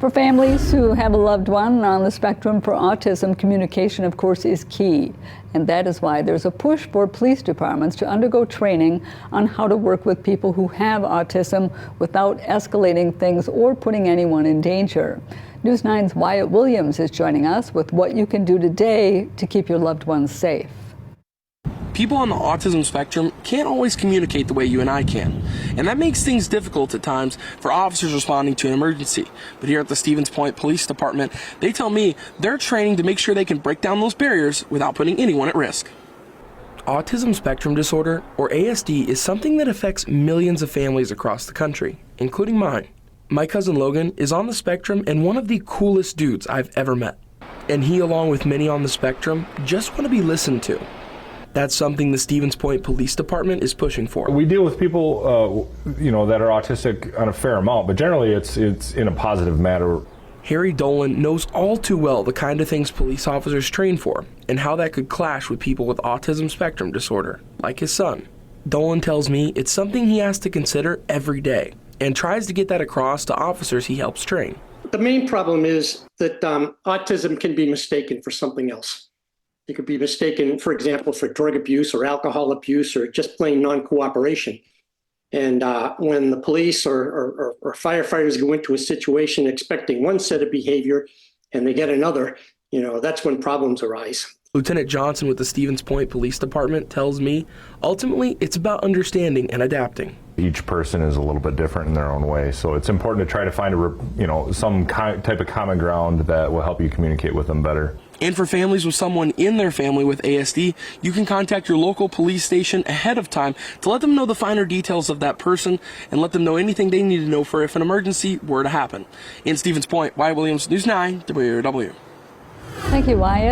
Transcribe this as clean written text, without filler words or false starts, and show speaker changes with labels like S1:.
S1: For families who have a loved one on the spectrum for autism, communication, of course, is key. And that is why there's a push for police departments to undergo training on how to work with people who have autism without escalating things or putting anyone in danger. News 9's Wyatt Williams is joining us with what you can do today to keep your loved ones safe.
S2: People on the autism spectrum can't always communicate the way you and I can, and that makes things difficult at times for officers responding to an emergency. But here at the Stevens Point Police Department, they tell me they're training to make sure they can break down those barriers without putting anyone at risk. Autism Spectrum Disorder, or ASD, is something that affects millions of families across the country, including mine. My cousin Logan is on the spectrum and one of the coolest dudes I've ever met. And he, along with many on the spectrum, just want to be listened to. That's something the Stevens Point Police Department is pushing for.
S3: We deal with people, that are autistic on a fair amount, but generally it's in a positive manner.
S2: Harry Dolan knows all too well the kind of things police officers train for and how that could clash with people with autism spectrum disorder, like his son. Dolan tells me it's something he has to consider every day and tries to get that across to officers he helps train.
S4: The main problem is that autism can be mistaken for something else. It could be mistaken, for example, for drug abuse or alcohol abuse or just plain non-cooperation. And when the police or firefighters go into a situation expecting one set of behavior and they get another, that's when problems arise.
S2: Lieutenant Johnson with the Stevens Point Police Department tells me, ultimately, it's about understanding and adapting.
S3: Each person is a little bit different in their own way, so it's important to try to find some type of common ground that will help you communicate with them better.
S2: And for families with someone in their family with ASD, you can contact your local police station ahead of time to let them know the finer details of that person and let them know anything they need to know for if an emergency were to happen. In Stevens Point, Wyatt Williams, News 9, WW.
S1: Thank you, Wyatt.